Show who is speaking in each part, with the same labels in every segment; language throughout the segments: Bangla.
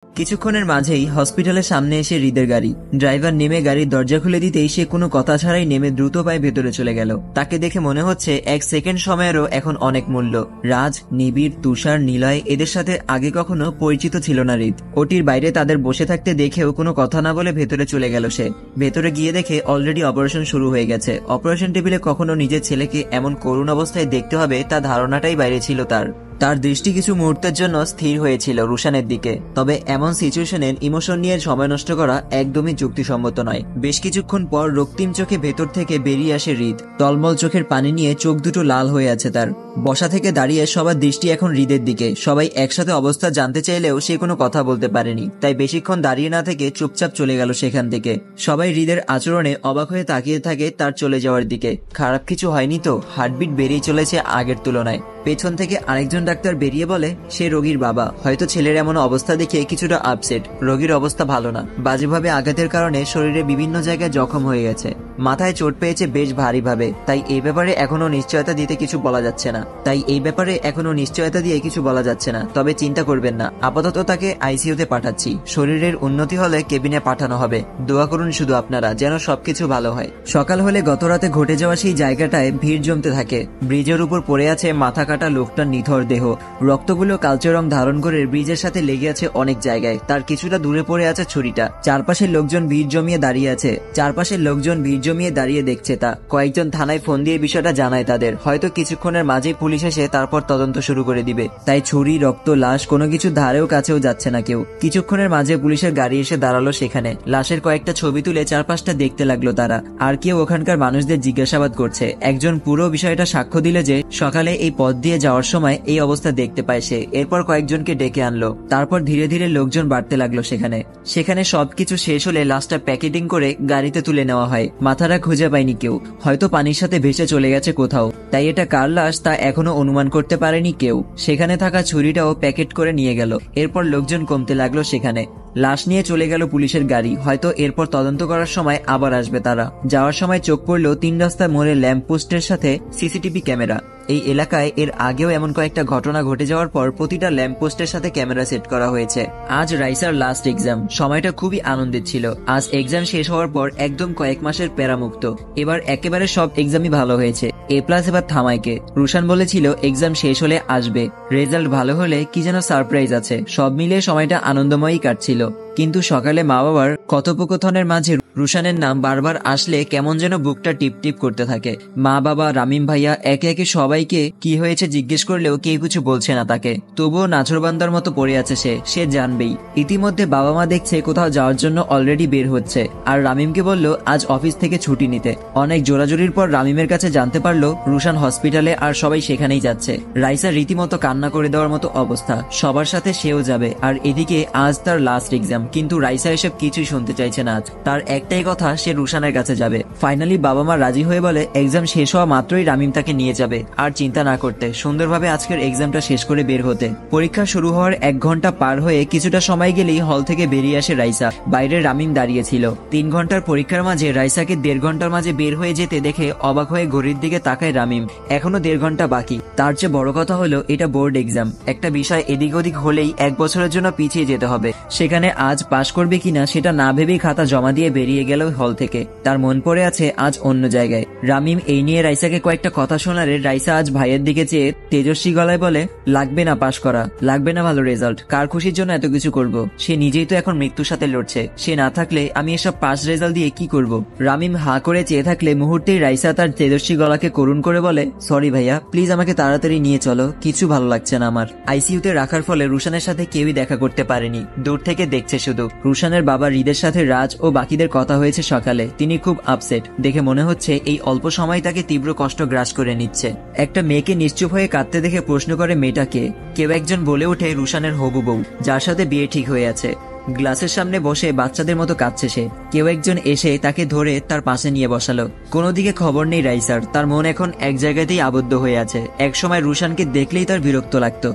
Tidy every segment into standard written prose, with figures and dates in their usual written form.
Speaker 1: কিছুক্ষণের মাঝেই হসপিটালের সামনে এসে হৃদের গাড়ি। ড্রাইভার নেমে গাড়ির দরজা খুলে দিতেই সে কোনো কথা ছাড়াই নেমে দ্রুত পায়ে ভেতরে চলে গেল। তাকে দেখে মনে হচ্ছে এক সেকেন্ড সময়েরও এখন অনেক মূল্য। রাজ, নিবিড়, তুষার, নিলয় এদের সাথে আগে কখনো পরিচিত ছিল না হৃদ। ওটির বাইরে তাদের বসে থাকতে দেখেও কোনো কথা না বলে ভেতরে চলে গেল সে। ভেতরে গিয়ে দেখে অলরেডি অপারেশন শুরু হয়ে গেছে। অপারেশন টেবিলে কখনো নিজের ছেলেকে এমন করুণ অবস্থায় দেখতে হবে তা ধারণাটাই বাইরে ছিল তার দৃষ্টি কিছু মুহূর্তের জন্য স্থির হয়েছিল রুশানের দিকে। তবে এমন সিচুয়েশনের ইমোশন নিয়ে সময় নষ্ট করা একদমই যুক্তিসম্মত নয়। বেশ কিছুক্ষণ পর রক্তিম চোখে ভেতর থেকে বেরিয়ে আসে হৃদ। টলমল চোখের পানি নিয়ে চোখ দুটো লাল হয়ে আছে তার। বসা থেকে দাঁড়িয়ে সবার দৃষ্টি এখন হৃদের দিকে। সবাই একসাথে অবস্থা জানতে চাইলেও সে কোনো কথা বলতে পারেনি, তাই বেশিক্ষণ দাঁড়িয়ে না থেকে চুপচাপ চলে গেল সেখান থেকে। সবাই হৃদের আচরণে অবাক হয়ে তাকিয়ে থাকে তার চলে যাওয়ার দিকে। খারাপ কিছু হয়নি তো? হার্টবিট বেড়েই চলেছে আগের তুলনায়। পেছন থেকে আরেকজন ডাক্তার বেরিয়ে বলে সে রোগীর বাবা, হয়তো ছেলের এমন অবস্থা দেখে কিছুটা আপসেট। রোগীর অবস্থা ভালো না, বাজেভাবে আঘাতের কারণে শরীরে বিভিন্ন জায়গায় জখম হয়ে গেছে, মাথায় চোট পেয়েছে বেশ ভারীভাবে। তাই এই ব্যাপারে এখনো নিশ্চয়তা দিয়ে কিছু বলা যাচ্ছে না। তবে চিন্তা করবেন না, আপাতত তাকে আইসিইউতে পাঠাচ্ছি। শরীরের উন্নতি হলে কেবিনে পাঠানো হবে। দোয়া করুন শুধু আপনারা যেন সবকিছু ভালো হয়। সকাল হলে গতরাতে ঘটে যাওয়া সেই জায়গাটায় ভিড় জমতে থাকে। ব্রিজের উপর পড়ে আছে মাথা কাটা লোকটার নিথর দেহ। রক্তগুলো কালচে রং ধারণ করে ব্রিজের সাথে লেগে আছে অনেক জায়গায়। তার কিছুটা দূরে পড়ে আছে ছুরিটা। চারপাশের লোকজন ভিড় জমিয়ে দাঁড়িয়ে দেখছে তা। কয়েকজন থানায় ফোন দিয়ে বিষয়টা জানায় তাদের। হয়তো কিছুক্ষণের মাঝেই পুলিশ এসে তারপর তদন্ত শুরু করে দিবে। তাই ছুরি, রক্ত, লাশ কোনো কিছু ধারেও কাছেও যাচ্ছে না কেউ। কিছুক্ষণের মাঝে পুলিশের গাড়ি এসে দাঁড়ালো সেখানে। লাশের কয়েকটা ছবি তুলে চারপাশটা দেখতে লাগলো তারা। আর কেউ ওখানকার মানুষদের জিজ্ঞাসাবাদ করছে। একজন পুরো বিষয়টা সাক্ষ্য দিলে যে সকালে এই পথ দিয়ে যাওয়ার সময় এই অবস্থা দেখতে পায় সে। এরপর কয়েকজনকে ডেকে আনলো। তারপর ধীরে ধীরে লোকজন বাড়তে লাগলো সেখানে সবকিছু শেষ হলে লাশটা প্যাকেটিং করে গাড়িতে তুলে নেওয়া হয়। মাথাটা খুঁজে পায়নি কেউ, হয়তো পানির সাথে ভেসে চলে গেছে কোথাও। তাই এটা কার লাশ তা এখনো অনুমান করতে পারেনি কেউ। সেখানে থাকা ছুরিটাও প্যাকেট করে নিয়ে গেল। এরপর লোকজন কমতে লাগলো সেখানে। লাশ নিয়ে চলে গেল পুলিশের গাড়ি। হয়তো এরপর তদন্ত করার সময় আবার আসবে তারা। যাওয়ার সময় চোখ পড়লো 3 রাস্তার মোড়ে ল্যাম্প পোস্টের সাথে সিসিটিভি ক্যামেরা। এই এলাকায় এর আগেও এমন কয়েকটা ঘটনা ঘটে যাওয়ার পর প্রতিটা ল্যাম্প পোস্টের সাথে ক্যামেরা সেট করা হয়েছে। আজ রাইসার লাস্ট এক্সাম। সময়টা খুবই আনন্দের ছিল। আজ এক্সাম শেষ হওয়ার পর একদম কয়েক মাসের প্যারামুক্ত। এবার একেবারে সব এক্সামই ভালো হয়েছে। A+ এবার থামাইকে। রুশান বলেছিল এক্সাম শেষ হলে আসবে, রেজাল্ট ভালো হলে কি যেন সারপ্রাইজ আছে। সব মিলিয়ে সময়টা আনন্দময়ই কাটছিল। কিন্তু সকালে মা বাবার কথোপকথনের মাঝে রুশানের নাম বারবার আসলে কেমন যেন বুকটা টিপ টিপ করতে থাকে। মা বাবা, রামিম ভাইয়া একে একে সবাইকে কি হয়েছে জিজ্ঞেস করলেও কেউ কিছু বলছে না তাকে। তবুও নাছোড়বান্দার মতো পড়ে আছে সে জানবেই। ইতিমধ্যে বাবা মা দেখছে কোথাও যাওয়ার জন্য অলরেডি বের হচ্ছে। আর রামিমকে বলল আজ অফিস থেকে ছুটি নিতে। অনেক জোরাজোরির পর রামিমের কাছে জানতে পারলো রুশান হসপিটালে আর সবাই সেখানেই যাচ্ছে। রাইসা রীতিমতো কান্না করে দেওয়ার মতো অবস্থা। সবার সাথে সেও যাবে। আর এদিকে আজ তার লাস্ট এক্সাম। কিন্তু রাইসা এসব কিছুই শুনতে চাইছে না। আজ তার একটাই কথা, সে রুশানের কাছে যাবে। ফাইনালি বাবা মা রাজি হয়ে বলে এক্সাম শেষ হওয়া মাত্রই রামিম তাকে নিয়ে যাবে। আর চিন্তা না করতে, সুন্দরভাবে আজকের এক্সামটা শেষ করে বের হতে। পরীক্ষা শুরু হওয়ার 1 ঘন্টা পার হয়ে কিছুটা সময় গেলেই হল থেকে বেরিয়ে আসে রাইসা। বাইরে রামিম দাঁড়িয়ে ছিল। 3 ঘন্টার পরীক্ষার মাঝে রাইসাকে 1.5 ঘন্টার মাঝে বের হয়ে যেতে দেখে অবাক হয়ে ঘড়ির দিকে তাকায় রামিম। এখনো 1.5 ঘন্টা বাকি। তার চেয়ে বড় কথা হলো এটা বোর্ড এক্সাম। একটা বিষয় এদিক ওদিক হলেই 1 বছরের জন্য পিছিয়ে যেতে হবে। সেখানে আজ পাশ করবে কিনা সেটা না ভেবেই খাতা জমা দিয়ে বেরিয়ে গেল হল থেকে। তার মন পড়ে আছে আজ অন্য জায়গায়। রামিম এই নিয়ে রাইসাকে কয়েকটা কথা শোনালে রাইসা আজ ভাইয়ের দিকে চেয়ে তেজস্বী গলায় বলে লাগবে না পাশ করা, লাগবে না ভালো রেজাল্ট, কার খুশির জন্য এত কিছু করব? সে নিজেই তো এখন মৃত্যুর সাথে লড়ছে। সে না থাকলে আমি এসব পাস রেজাল্ট দিয়ে কি করব? রামিম হা করে চেয়ে থাকলে মুহূর্তেই রাইসা তার তেজস্বী গলাকে করুণ করে বলে সরি ভাইয়া, প্লিজ আমাকে তাড়াতাড়ি নিয়ে চলো, কিছু ভালো লাগছে না আমার। আইসিইউতে রাখার ফলে রুশানের সাথে কেউই দেখা করতে পারেনি, দূর থেকে দেখছে শুধু। রুশানের বাবা হৃদের সাথে রাজ ও বাকিদের কথা হয়েছে সকালে। তিনি খুব আপসেট। দেখে মনে হচ্ছে এই অল্প সময় তাকে তীব্র কষ্ট গ্রাস করে নিচ্ছে। একটা মেয়েকে নিশ্চুপ হয়ে কাঁদতে দেখে প্রশ্ন করে মেয়েটাকে। কেউ একজন বলে ওঠে রুশানের হবু বউ, যার সাথে বিয়ে ঠিক হয়ে আছে। গ্লাসের সামনে বসে বাচ্চাদের মতো কাঁদছে সে। কেউ একজন এসে তাকে ধরে তার পাশে নিয়ে বসালো। কোনো দিকে খবর নেই রাইসার, তার মন এখন এক জায়গাতেই আবদ্ধ হয়ে আছে। একসময় রুশানকে দেখলেই তার বিরক্ত লাগতো।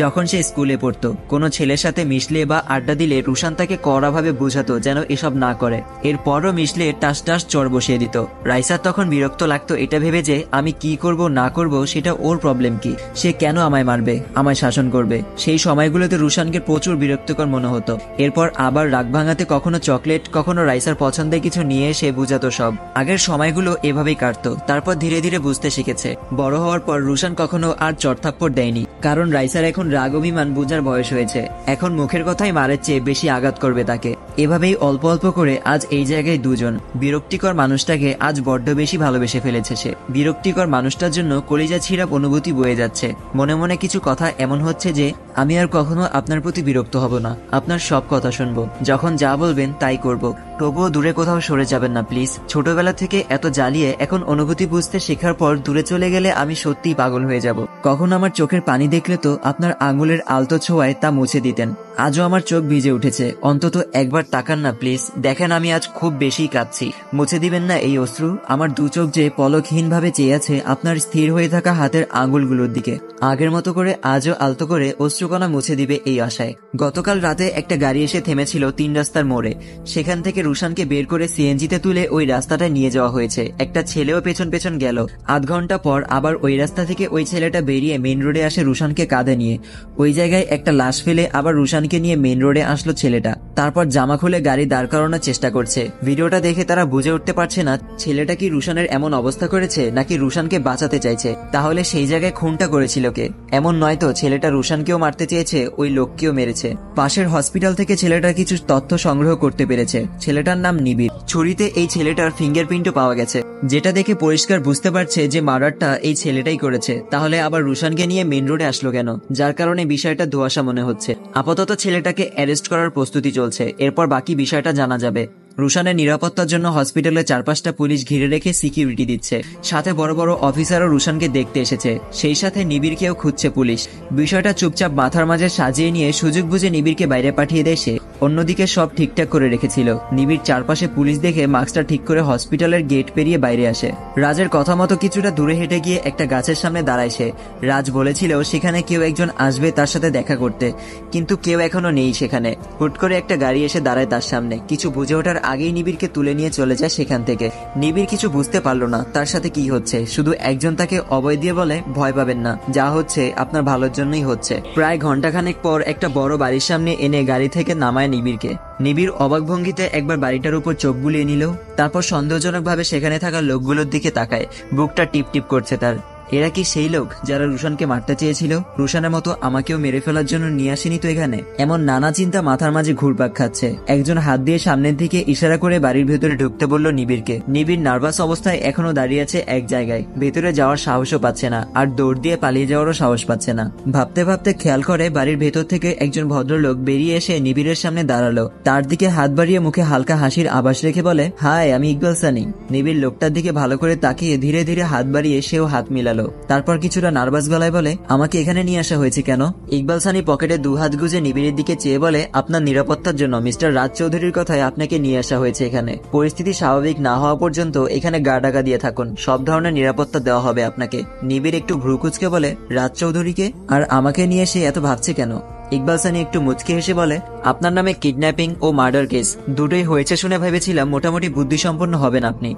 Speaker 1: যখন সে স্কুলে পড়তো, কোনো ছেলের সাথে মিশলে বা আড্ডা দিলে রুশান তাকে কড়াভাবে বোঝাতো যেন এসব না করে। এরপরও মিশলে টাস টাস চর বসিয়ে দিত। রাইসার তখন বিরক্ত লাগতো এটা ভেবে যে আমি কি করব না করব সেটা ওর প্রবলেম কি, সে কেন আমায় মারবে, আমায় শাসন করবে। সেই সময়গুলোতে রুশানকে প্রচুর বিরক্তিকর মনে হতো। এরপর আবার রাগ ভাঙাতে কখনো চকলেট, কখনো রাইসার পছন্দের কিছু নিয়ে সে বুঝাতো সব। আগের সময়গুলো এভাবেই কাটতো। তারপর ধীরে ধীরে বুঝতে শিখেছে। বড় হওয়ার পর রুশান কখনো আর চড়থাপ্পড় দেয়নি, কারণ রাইসার এখন রাগ অভিমান বোঝার বয়স হয়েছে। এখন মুখের কথাই মারের চেয়ে বেশি আঘাত করবে তাকে। এভাবেই অল্প অল্প করে আজ এই জায়গায় দুজন। বিরক্তিকর মানুষটাকে আজ বড্ড বেশি ভালোবেসে ফেলেছে সে। বিরক্তিকর মানুষটার জন্য কলিজা ছিঁড়াপ অনুভূতি বয়ে যাচ্ছে। মনে মনে কিছু কথা এমন হচ্ছে যে আমি আর কখনো আপনার প্রতি বিরক্ত হব না, আপনার সব কথা শুনবো, যখন যা বলবেন তাই করব। তবুও দূরে কোথাও সরে যাবেন না প্লিজ। ছোটবেলা থেকে এত জ্বালিয়ে এখন অনুভূতি বুঝতে শেখার পর দূরে চলে গেলে আমি সত্যিই পাগল হয়ে যাব। কখনো আমার চোখের পানি দেখলে তো আপনার আঙুলের আলতো ছোঁয়ায় তা মুছে দিতেন। আজও আমার চোখ ভিজে উঠেছে, অন্তত একবার তাকান না প্লিজ। দেখেন আমি আজ খুব বেশি কাঁদছি, মুছে দিবেন না এই অশ্রু? আমার দু চোখ যে পলকহীন ভাবে চেয়ে আছে আপনার স্থির হয়ে থাকা হাতের আঙুলগুলোর দিকে। আগের মতো করে আজও আলতো করে অশ্রুকণা মুছে দিবে এই আশায়। গতকাল রাতে একটা গাড়ি এসে থেমেছিল 3 রাস্তার মোড়ে। সেখান থেকে রুশানকে বের করে সিএনজিতে তুলে ওই রাস্তাটায় নিয়ে যাওয়া হয়েছে। একটা ছেলেও পেছন পেছন গেল। আধ ঘন্টা পর আবার ওই রাস্তা থেকে ওই ছেলেটা বেরিয়ে মেইন রোডে আসে রুশানকে কাঁধে নিয়ে। ওই জায়গায় একটা লাশ ফেলে আবার রুশানকে নিয়ে মেইন রোডে আসলো ছেলেটা। তারপর জামা খুলে গাড়ি দাঁড় করানোর চেষ্টা করছে। ভিডিওটা দেখে তারা বুঝে উঠতে পারছে না ছেলেটা কি রুশানের এমন অবস্থা করেছে নাকি রুশানকে বাঁচাতে চাইছে। তাহলে সেই জায়গায় খুনটা করেছিল কে? এমন নয় তো ছেলেটা রুশানকেও মারতে চেয়েছে, ওই লোককেও মেরেছে। পাশের হসপিটাল থেকে ছেলেটার কিছু তথ্য সংগ্রহ করতে পেরেছে। ছেলেটার নাম নিবিড়। ছুরিতে এই ছেলেটার ফিঙ্গারপ্রিন্টও পাওয়া গেছে, যেটা দেখে পরিষ্কার বুঝতে পারছে যে মার্ডারটা এই ছেলেটাই করেছে। তাহলে আবার রুশানকে নিয়ে মেইন রোডে আসলো কেন? যার কারণে বিষয়টা ধোঁয়াশা মনে হচ্ছে। আপাতত ছেলেটাকে অ্যারেস্ট করার প্রস্তুতি চলছে, এরপর বাকি বিষয়টা জানা যাবে। রুশানের নিরাপত্তার জন্য হসপিটালে 4-5টা পুলিশ ঘিরে রেখে সিকিউরিটি দিচ্ছে। সাথে বড় বড় অফিসারও রুশানকে দেখতে এসেছে। সেই সাথে নিবিড়কেও খুঁজছে পুলিশ। বিষয়টা চুপচাপ মাথার মাঝে সাজিয়ে নিয়ে সুযোগ বুঝে নিবিড়কে বাইরে পাঠিয়ে দেয় সে। অন্যদিকে সব ঠিকঠাক করে রেখেছিল। নিবিড় চারপাশে পুলিশ দেখে মাস্কটা ঠিক করে হসপিটালের গেট পেরিয়ে বাইরে আসে। রাজের কথা মতো কিছুটা দূরে হেঁটে গিয়ে একটা গাছের সামনে দাঁড়ায় সে। রাজ বলেছিল সেখানে কেউ একজন আসবে তার সাথে দেখা করতে, কিন্তু কেউ এখনো নেই সেখানে। হুট করে একটা গাড়ি এসে দাঁড়ায় তার সামনে। কিছু বুঝে ওঠার আগেই নিবিড়কে তুলে নিয়ে চলে যায় সেখান থেকে। নিবিড় কিছু বুঝতে পারলো না তার সাথে কি হচ্ছে। শুধু একজন তাকে অভয় দিয়ে বলে, ভয় পাবেন না, যা হচ্ছে আপনার ভালোর জন্যই হচ্ছে। প্রায় ঘন্টাখানেক পর একটা বড় বাড়ির সামনে এনে গাড়ি থেকে নামায় নিবিড়কে। নিবিড় অবাক ভঙ্গিতে একবার বাড়িটার উপর চোখ বুলিয়ে নিল। তারপর সন্দেহজনক ভাবে সেখানে থাকা লোকগুলোর দিকে তাকায়। বুকটা টিপ টিপ করছে তার। এরা কি সেই লোক যারা রুশানকে মারতে চেয়েছিল? রুশানের মতো আমাকেও মেরে ফেলার জন্য নিয়ে আসেনি তো এখানে? এমন নানা চিন্তা মাথার মাঝে ঘুরপাক খাচ্ছে। একজন হাত দিয়ে সামনের দিকে ইশারা করে বাড়ির ভেতরে ঢুকতে বলল নিবিড়কে। নিবিড় নার্ভাস অবস্থায় এখনো দাঁড়িয়ে আছে এক জায়গায়। ভেতরে যাওয়ার সাহসও পাচ্ছে না, আর দৌড় দিয়ে পালিয়ে যাওয়ারও সাহস পাচ্ছে না। ভাবতে ভাবতে খেয়াল করে বাড়ির ভেতর থেকে একজন ভদ্রলোক বেরিয়ে এসে নিবিড়ের সামনে দাঁড়ালো। তার দিকে হাত বাড়িয়ে মুখে হালকা হাসির আভাস রেখে বলে, হাই, আমি ইকবাল সানি। নিবিড় লোকটার দিকে ভালো করে তাকিয়ে ধীরে ধীরে হাত বাড়িয়ে সেও হাত মিলালো। তারপর কিছুটা নার্ভাস গলায় বলে, আমাকে এখানে নিয়ে আসা হয়েছে কেন? ইকবাল সানি পকেটে 2 হাত গুজে নিবিড়ের দিকে চেয়ে বলে, আপনার নিরাপত্তার জন্য মিস্টার রাজ চৌধুরীর কথায় আপনাকে নিয়ে আসা হয়েছে এখানে। পরিস্থিতি স্বাভাবিক না হওয়া পর্যন্ত এখানে গা ঢাকা দিয়ে থাকুন, সব ধরনের নিরাপত্তা দেওয়া হবে আপনাকে। নিবিড় একটু ভ্রু কুঁচকে বলে, রাজ চৌধুরীকে? আর আমাকে নিয়ে সে এত ভাবছে কেন? ইকবাল সানি একটু মুচকি হেসে বলে, আপনার নামে কিডন্যাপিং ও মার্ডার কেস দুটোই হয়েছে শুনে ভেবেছিলাম মোটামুটি বুদ্ধিসম্পন্ন হবেন আপনি।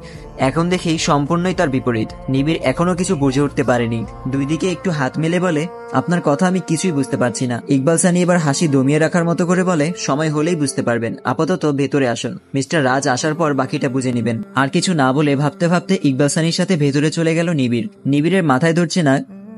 Speaker 1: এখন দেখি সম্পূর্ণই তার বিপরীত। নিবিড় এখনো কিছু বুঝে উঠতে পারেনি। দুই দিকে একটু হাত মেলে বলে, আপনার কথা আমি কিছুই বুঝতে পারছি না। ইকবাল সানি এবার হাসি দমিয়ে রাখার মতো করে বলে, সময় হলেই বুঝতে পারবেন, আপাতত ভেতরে আসুন। মিস্টার রাজ আসার পর বাকিটা বুঝে নিবেন। আর কিছু না বলে ভাবতে ভাবতে ইকবাল সানির সাথে ভেতরে চলে গেল নিবিড়। নিবিড়ের মাথায় ধরছে না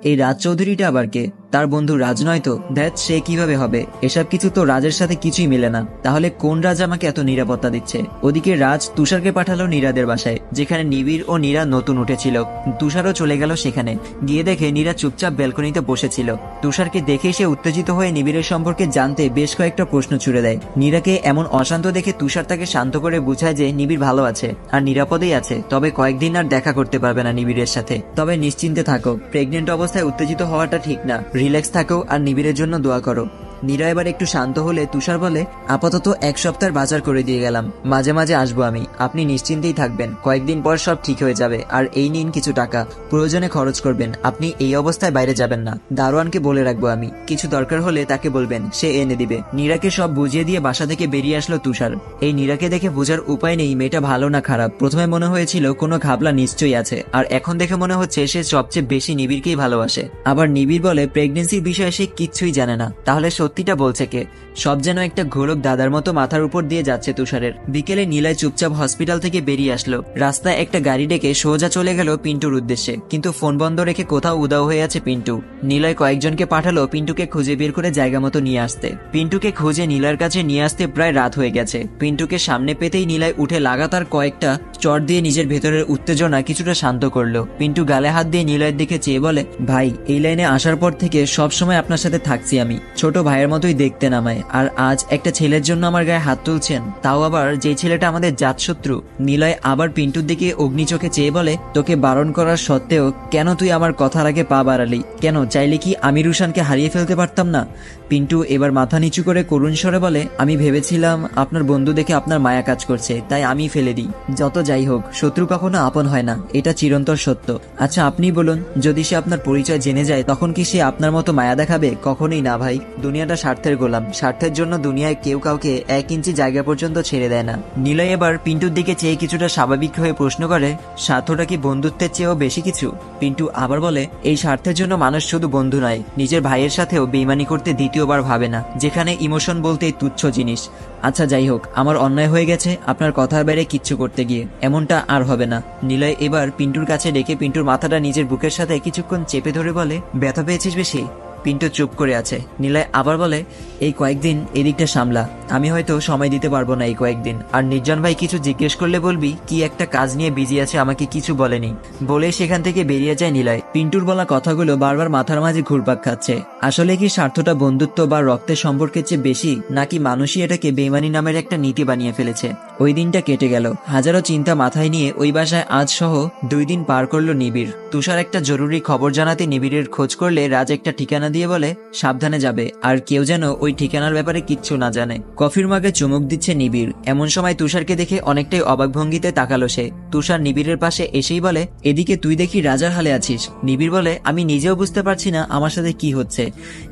Speaker 1: এই রাজ চৌধুরীটা আবার কে? তার বন্ধু রাজ নয় তো? ধ্যাত, সে কিভাবে হবে? এসব কিছু তো রাজের সাথে কিছুই মিলে না। তাহলে কোন রাজ আমাকে এত নিরাপত্তা দিচ্ছে? ওদিকে রাজ তুষারকে পাঠালো নীরাদের বাসায়, যেখানে নিবিড় ও নীরা নতুন উঠেছিল। তুষারও চলে গেল সেখানে। গিয়ে দেখে নীরা চুপচাপ ব্যালকনিতে বসেছিল। তুষারকে দেখে সে উত্তেজিত হয়ে নিবিড়ের সম্পর্কে জানতে বেশ কয়েকটা প্রশ্ন ছুড়ে দেয়। নীরাকে এমন অশান্ত দেখে তুষার তাকে শান্ত করে বুঝায় যে নিবিড় ভালো আছে আর নিরাপদেই আছে, তবে কয়েকদিন আর দেখা করতে পারবে না নিবিড়ের সাথে। তবে নিশ্চিন্তে থাকো, প্রেগনেন্ট অবস্থায় উত্তেজিত হওয়াটা ঠিক না। রিল্যাক্স থাকো আর নিবিড়ের জন্য দোয়া করো। নীরা এবার একটু শান্ত হলে তুষার বলে, আপাতত 1 সপ্তাহের বাজার করে দিয়ে গেলাম, মাঝে মাঝে আসবো আমি, আপনি নিশ্চিন্তেই থাকবেন, কয়েকদিন পর সব ঠিক হয়ে যাবে। আর এই নিন কিছু টাকা, প্রয়োজনে খরচ করবেন, আপনি এই অবস্থায় বাইরে যাবেন না, দারোয়ানকে বলে রাখবো আমি, কিছু দরকার হলে তাকে বলবেন, সে এনে দিবে। নীরাকে সব বুঝিয়ে দিয়ে বাসা থেকে বেরিয়ে আসলো তুষার। এই নীরাকে দেখে বোঝার উপায় নেই মেয়েটা ভালো না খারাপ। প্রথমে মনে হয়েছিল কোনো ঘাবলা নিশ্চয়ই আছে, আর এখন দেখে মনে হচ্ছে সে সবচেয়ে বেশি নিবিড়কেই ভালোবাসে। আবার নিবিড় বলে প্রেগনেন্সির বিষয়ে সে কিচ্ছুই জানে না, তাহলে সত্যিটা বলছে কে? সব যেন একটা ঘোরক দাদার মতো মাথার উপর দিয়ে যাচ্ছে তুষারের। বিকেলে নীলয় চুপচাপ হসপিটাল থেকে বেরিয়ে আসলো। রাস্তায় একটা গাড়ি ডেকে সোজা চলে গেল পিন্টুর উদ্দেশ্যে, কিন্তু ফোন বন্ধ রেখে কোথাও উদাও হয়ে আছে পিন্টু। নীলয় কয়েকজনকে পাঠালো পিন্টুকে খুঁজে বের করে জায়গা মতো নিয়ে আসতে। পিন্টুকে খুঁজে নীলয়ের কাছে নিয়ে আসতে প্রায় রাত হয়ে গেছে। পিন্টুকে সামনে পেতেই নীলয় উঠে লাগাতার কয়েকটা চট দিয়ে নিজের ভেতরের উত্তেজনা কিছুটা শান্ত করলো। পিন্টু গালে হাত দিয়ে নীলয়ের দিকে চেয়ে বলে, ভাই, এই লাইনে আসার পর থেকে সব সময় আপনার সাথে থাকছি আমি, ছোট ভাইয়ের মতোই দেখতে নামায়, আর আজ একটা ছেলের জন্য আমার গায়ে হাত তুলছেন, তাও আবার যে ছেলেটা আমাদের জাতশত্রু। নীলয় আবার পিন্টুর দিকে অগ্নি চোখে চেয়ে বলে, তোকে বারণ করার সত্ত্বেও কেন তুই আমার কথার আগে পা বাড়ালি? কেন, চাইলে কি আমি রুশানকে হারিয়ে ফেলতে পারতাম না? পিন্টু এবার মাথা নিচু করে করুণ স্বরে বলে, আমি ভেবেছিলাম আপনার বন্ধু দেখে আপনার মায়া কাজ করছে, তাই আমি ফেলে দিই। যত যাই হোক, শত্রু কখনো আপন হয় না, এটা চিরন্তর সত্য। আচ্ছা আপনি বলুন, যদি সে আপনার পরিচয় জেনে যায় তখন কি সে আপনার মতো মায়া দেখাবে? কখনোই না ভাই, দুনিয়াটা স্বার্থের গোলাম, স্বার্থের জন্য দুনিয়ায় কেউ কাউকে 1 ইঞ্চি জায়গা পর্যন্ত ছেড়ে দেয় না। নীলয় এবার পিন্টুর দিকে চেয়ে কিছুটা স্বাভাবিক হয়ে প্রশ্ন করে, স্বার্থটা কি বন্ধুত্বের চেয়েও বেশি কিছু? পিন্টু আবার বলে, এই স্বার্থের জন্য মানুষ শুধু বন্ধু নয়, নিজের ভাইয়ের সাথেও বেইমানি করতে দ্বিতীয়বার ভাবে না, যেখানে ইমোশন বলতে তুচ্ছ জিনিস। আচ্ছা যাই হোক, আমার অন্যায় হয়ে গেছে আপনার কথার বাইরে কিচ্ছু করতে গিয়ে, এমনটা আর হবে না। নীলয় এবার পিন্টুর কাছে ডেকে পিন্টুর মাথাটা নিজের বুকের সাথে কিছুক্ষণ চেপে ধরে বলে, ব্যথা পেয়েছিস বেশি? পিন্টু চুপ করে আছে। নীলয় আবার বলে, এই কয়েকদিন এদিকটা সামলা, আমি হয়তো সময় দিতে পারবো না এই কয়েকদিন। আর নির্জন ভাই কিছু জিজ্ঞেস করলে বলবি কি একটা কাজ নিয়ে বিজি আছে, আমাকে কিছু বলেনি। বলে সেখান থেকে বেরিয়ে যায় নীলয়। পিন্টুর বলা কথাগুলো বারবার মাথার মাঝে ঘুরপাক খাচ্ছে। আসলে কি স্বার্থটা বন্ধুত্ব বা রক্তের সম্পর্কের চেয়ে বেশি, নাকি মানুষই এটাকে বেইমানি নামের একটা নীতি বানিয়ে ফেলেছে? ওই দিনটা কেটে গেল। হাজারো চিন্তা মাথায় নিয়ে ওই বাসায় আজ সহ 2 দিন পার করলো নিবিড়। তুষার একটা জরুরি খবর জানাতে নিবিড়ের খোঁজ করলে রাজ একটা ঠিকানা দিয়ে বলে সাবধানে যাবে, আর কেউ যেন ওই ঠিকানার ব্যাপারে কিচ্ছু না জানে। কফির মাগে চুমুক দিচ্ছে নিবিড়। এমন সময় তুষারকে দেখে অনেকটাই অবাক ভঙ্গিতে তাকালো সে। তুষার নিবিড়ের পাশে এসেই বলে, এদিকে তুই দেখি রাজার হালে আছিস। নিবিড় বলে, আমি নিজেও বুঝতে পারছি না আমার সাথে কি হচ্ছে,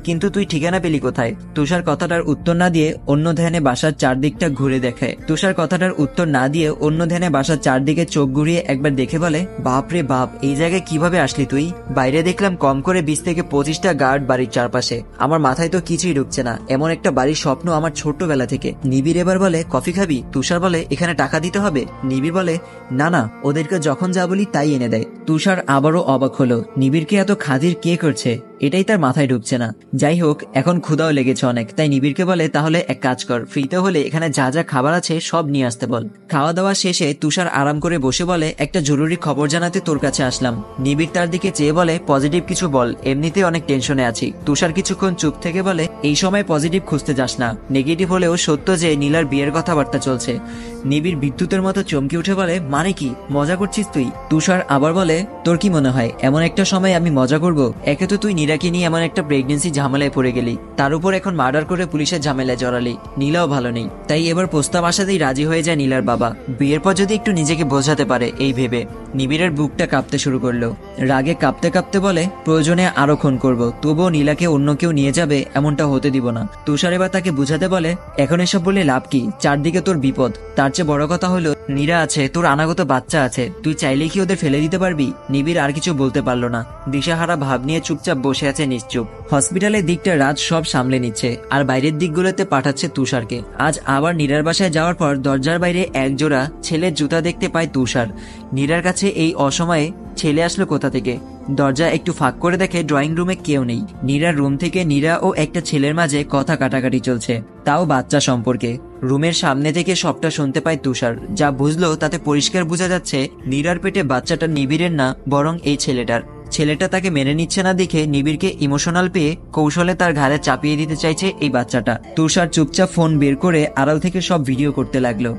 Speaker 1: কিন্তু তুই ঠিকানা পেলি কোথায়? তুষার কথাটার উত্তর না দিয়ে অন্য ধ্যানে বাসার চারদিকটা ঘুরে দেখে। তুষার কথাটার উত্তর না দিয়ে অন্য ধ্যানে বাসার চারদিকে চোখ ঘুরিয়ে একবার দেখে বলে, বাপ রে বাপ, এই জায়গায় কিভাবে আসলি তুই? বাইরে দেখলাম কম করে 20 থেকে 25টা গার্ড বাড়ির চারপাশে, আমার মাথায় তো কিছুই ঢুকছে না। এমন একটা বাড়ির স্বপ্ন আমার ছোট্টবেলা থেকে। নিবিড় এবার বলে, কফি খাবি? তুষার বলে, এখানে টাকা দিতে হবে? নিবিড় বলে, না না, ওদেরকে যখন যা বলি তাই এনে দেয়। তুষার আবারও অবাক হলো, নিবিড়কে এত খাতির কে করছে, এটাই তার মাথায় ঢুকছে না। যাই হোক, এখন ক্ষুধাও লেগেছে অনেক, তাই নিবিড়কে বলে, তাহলে এক কাজ কর, ফ্রিতে হলে এখানে যা যা খাবার আছে সব নিয়ে আসতে বল। খাওয়া দাওয়া শেষে তুষার আরাম করে বসে বলে, একটা জরুরি খবর জানাতে তোর কাছে আসলাম। নিবিড় তার দিকে চেয়ে বলে, পজিটিভ কিছু বল, এমনিতে অনেক টেনশনে আছি। তুষার কিছুক্ষণ চুপ থেকে বলে, এই সময় পজিটিভ খুঁজতে যাস না, নেগেটিভ হলেও সত্য যে নীলার বিয়ের কথাবার্তা চলছে। নিবিড় বিদ্যুতের মতো চমকে উঠে বলে, মানে কি, মজা করছিস তুই? তুষার আবার বলে, তোর কি মনে হয় এমন একটা সময় আমি মজা করব? একে তো তুই নীরাকে নিয়ে এমন একটা প্রেগনেন্সি ঝামেলায় পড়ে গেলি, তার উপর এখন মার্ডার করে পুলিশের ঝামেলায় জড়ালি। নীলাও ভালো নেই, তাই এবার প্রস্তাব আসাতেই রাজি হয়ে যায় নীলার বাবা। বিয়ের পর যদি একটু নিজেকে বোঝাতে পারে এই ভেবে। নিবিড়ের বুকটা কাঁপতে শুরু করলো। রাগে কাঁপতে কাঁপতে বলে, প্রয়োজনে আরো খুন করব, তবুও নীলাকে অন্য কেউ নিয়ে যাবে এমনটা হতে দিব না। তুষার এবার তাকে বুঝাতে বলে, এখন এসব বললে লাভ কি? চারদিকে তোর বিপদ, তার চেয়ে বড় কথা হলো নীরা আছে, তোর অনাগত বাচ্চা আছে, তুই চাইলেই কি ওদের ফেলে দিতে পারবি? নিবিড় আর কিছু বলতে পারলো না, দিশাহারা ভাব নিয়ে চুপচাপ বসে আছে নিশ্চুপ। হসপিটালের দিকটা রাজ সব সামলে নিচ্ছে, আর বাইরের দিকগুলোতে পাঠাচ্ছে তুষারকে। আজ আবার নীরার বাসায় যাওয়ার পর দরজার বাইরে এক জোড়া ছেলের জুতা দেখতে পায় তুষার। নীরার কাছে এই অসময়ে ছেলে আসলো কোথা থেকে? দরজা একটু ফাঁক করে দেখে ড্রয়িং রুমে কেউ নেই। নীরার রুম থেকে নীরা ও একটা ছেলের মাঝে কথা কাটাকাটি চলছে, তাও বাচ্চা সম্পর্কে। রুমের সামনে থেকে সবটা শুনতে পায় তুষার। যা বুঝলো তাতে পরিষ্কার বোঝা যাচ্ছে নীরার পেটে বাচ্চাটা নিবিড়ের না, বরং এই ছেলেটার। ছেলেটা তাকে মেনে নিচ্ছে না দেখে নিবিড়কে ইমোশনাল পেয়ে কৌশলে তার ঘাড়ে চাপিয়ে দিতে চাইছে এই বাচ্চাটা। তুষার চুপচাপ ফোন বের করে আড়াল থেকে সব ভিডিও করতে লাগলো।